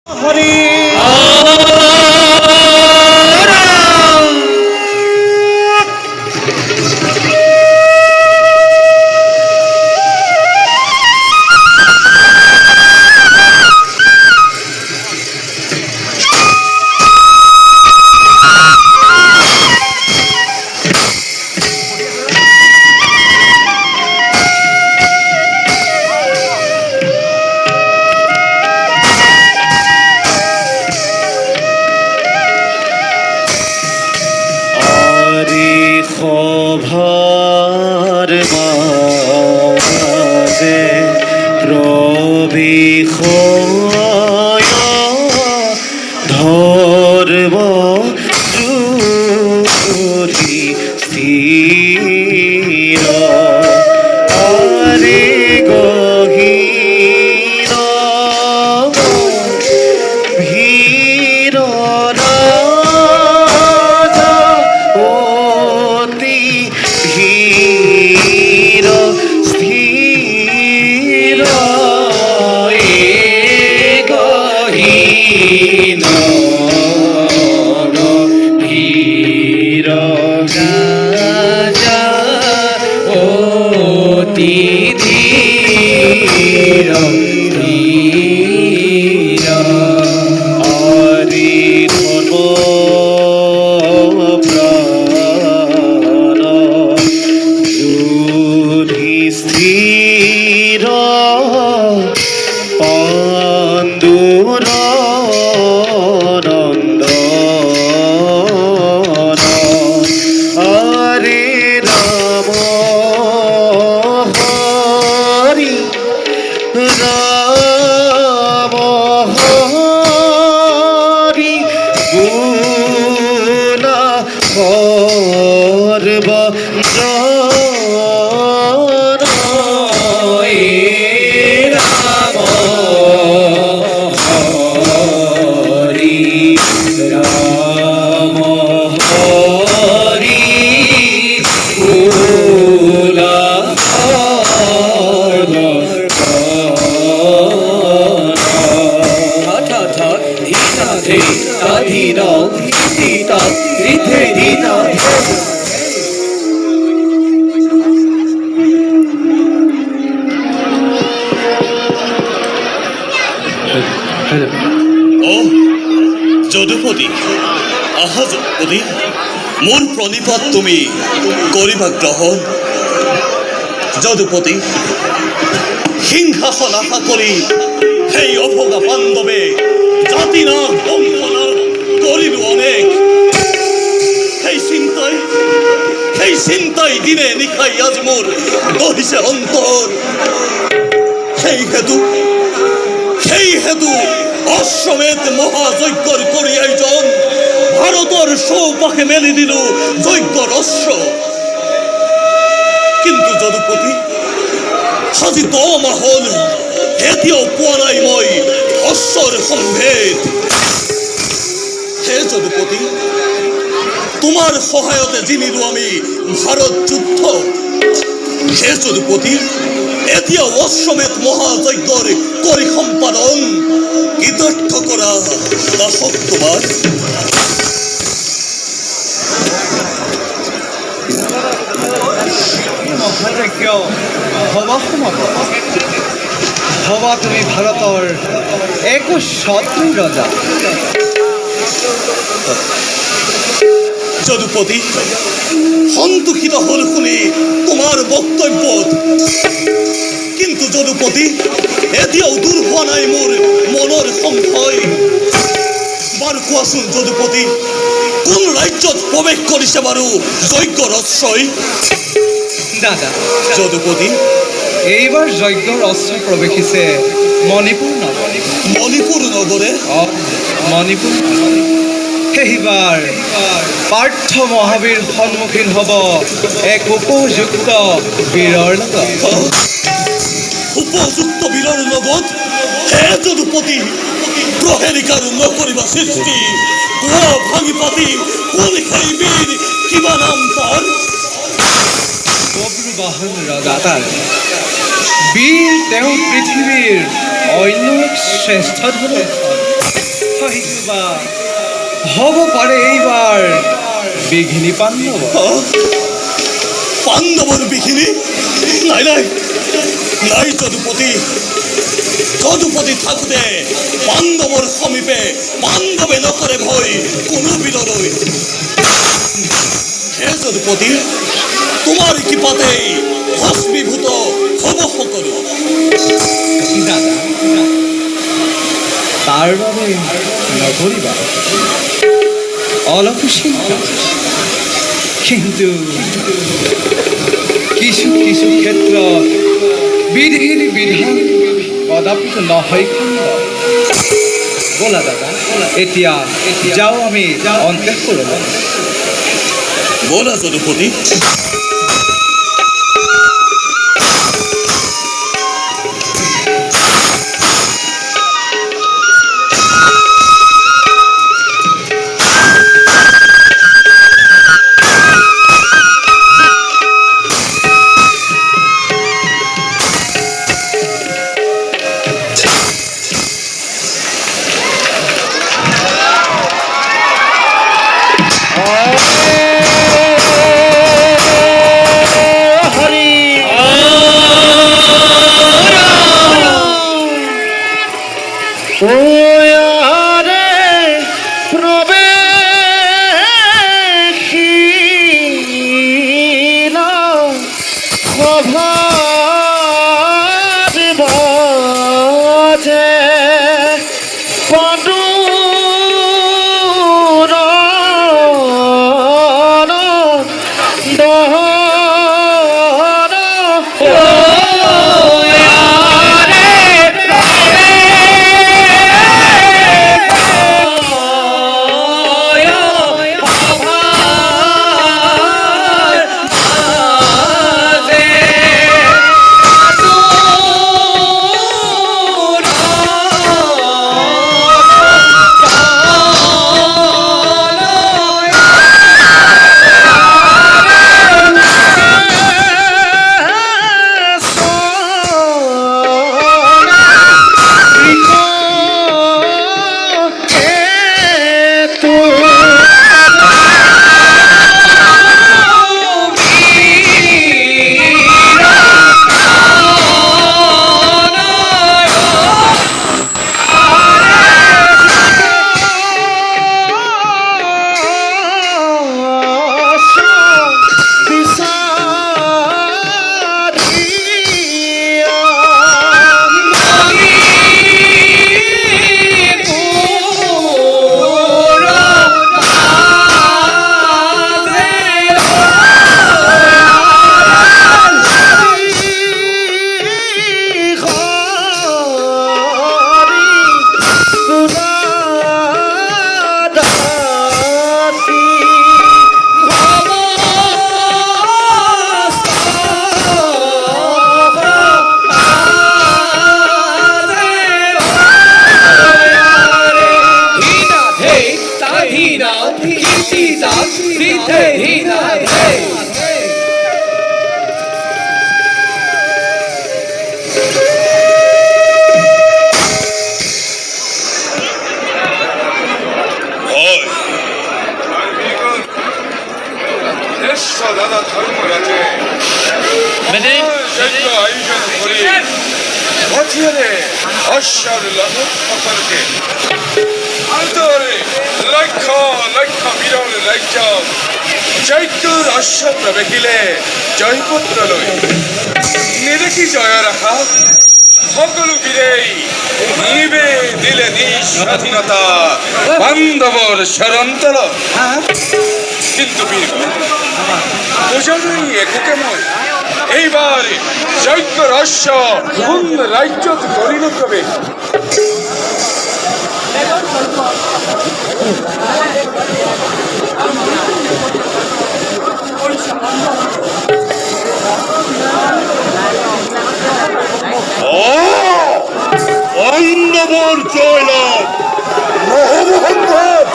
হরি খোভার মাঝে প্রবিখয় ধর্ম চুরি স্থির আরে গহীর ভীর ধীর স্থির গহীন ধীর রাজা অতি ধীর ধীর আরি ধর্ম স্থির পাণ্ডুর নন্দন হরে রাম হরি রাম হরি গুণ যদুপতি আহা যদুপতি মোৰ প্ৰণিপাত তুমি কৰিবা গ্ৰহণ যদুপতি সিংহাসন আশা কৰি সেই অভগা পাণ্ডৱে জাতি নাম বংশনাম কৰিলো অনেক সেই চিন্তাই দিনে নিশাই আজ মোৰ দহিছে অন্তৰ সেই হেতু অশ্বমেধ মহাযজ্ঞৰ কৰি আয়োজন ভাৰতৰ চৌপাশে মেলি দিলো যজ্ঞৰ অশ্ব কিন্তু যদুপতি আজি 10 মাহ হল এতিয়াও পোৱা নাই মই অশ্বৰ সম্ভেদ হে যদুপতি তোমাৰ সহায়তে জিনিলো আমি ভাৰত যুদ্ধ হে যদুপতি এতিয়াও অশ্বমেধ মহাযজ্ঞৰ কৰি সম্পাদন কৃতাৰ্থ কৰা দাসক তোমাৰ মহাযজ্ঞ হবা সমাপন হবা তুমি ভাৰতৰ একো শত্ৰু ৰজা যদুপতি সন্তোষিত হল শুনি তোমাৰ বক্তব্যত কিন্তু যদুপতি এতিয়াও দূৰ হোৱা নাই মোৰ মনৰ সংশয় বাৰু কোৱাচোন যদুপতি কোন ৰাজ্যত প্ৰৱেশ কৰিছে বাৰু যজ্ঞৰ অশ্বই দাদা যদুপতি এইবাৰ যজ্ঞৰ অস্ত্ৰ প্ৰৱেশিছে মণিপুৰ নগৰে মণিপুৰ সেইবাৰ পাৰ্থ মহাবীৰ সন্মুখীন হ'ব এক উপযুক্ত বীৰৰ লগত হে যদুপতি প্ৰহেলিকাৰ নকৰিবা সৃষ্টি কোৱা ভাঙি পাতি কোন সেই বীৰ কিবা নাম তাৰ বব্ৰুবাহন ৰজাতাৰ বীৰ তেওঁ পৃথিৱীৰ অন্য এক শ্ৰেষ্ঠ ধৰণৰ কিবা হ'ব পাৰে এইবাৰ বিঘিনি পাণ্ডৱ। পাণ্ডৱৰ বিঘিনি? নাই নাই নাই যদুপতি। যদুপতি থাকোঁতে পাণ্ডৱৰ সমীপে পাণ্ডৱে নকৰে ভয় কোনো বিনলৈ। হে যদুপতি, তোমাৰ কৃপাতেই ভস্মীভূত হ'ব সকলো। দাদা তাৰ বাবে নকৰিবা অলপ চিন্তা, কিন্তু কিছু কিছু ক্ষেত্ৰত বিধিৰ বিধান কদাপিত নহয় খণ্ড। ব'লা দাদা, এতিয়া যাওঁ আমি অন্তঃপুৰলৈ। বলা যদুপতি। দাদা ধর্মরাজে আয়োজন করে বছরে অশ্বর সকলকে আদরে লক্ষ লক্ষ বিরল রাজ্য জয়কুর অশ্বত্র দেখিলে জয়পুত্র লই নিরেকি জয় রাখা সকল বীরেই নিবে দিলে স্বাধীনতা বান্ধবর শরণতল। কিন্তু বীরগণ বোঝানোই একুকে মই এইবার যজ্ঞ রস্য কোন রাজ্য করিল তবে পাণ্ডবর জয়লাভ মহামহম্মদ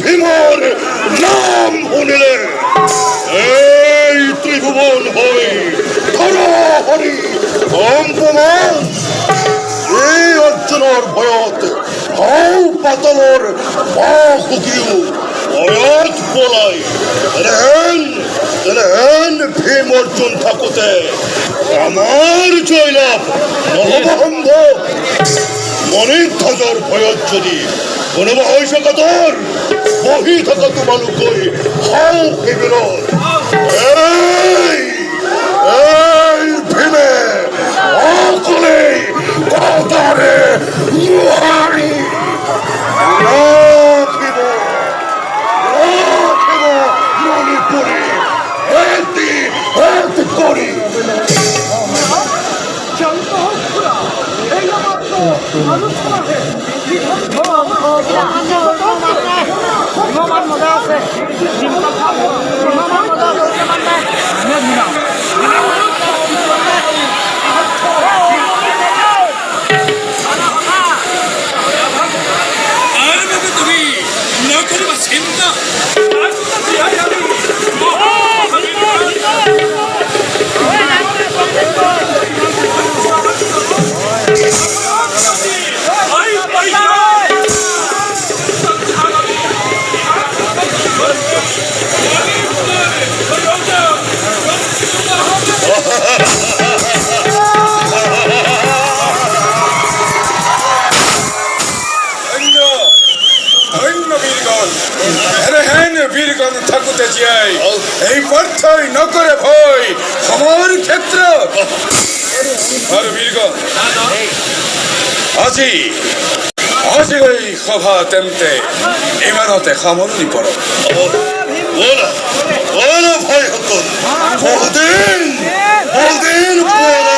ভীমর নাম শুনিলে এই ত্রিভুবন হই হরি কম্পমান তাজর ভয়ত হাও পাতলর বাহুকিউ অয়ত বলাই রেন ভীম অর্জুন থাকতে আমার জয়লাভ নবহম্ভ মনিক তাজর ভয়ত যদি কোনোবা হয়েছ কাতর বহি থাকা তোমালোকৈ হাও শিবিৰত এই ভীমে অকলে কথারে নোৱাৰি ৰাখিব মণিপুৰী এটি কৰি তুমি নকৰিবা চিন্তা ধন্য বীরগণ হেন বীরগণ থাকুতে যাই এই পার্থই নকরে ভয় আমার ক্ষেত্র আর বীরগণ আজি এই সভা তেন্তে ইমানতে সামৰণি পৰক ওলা ভয় হকল বহুদিন পরে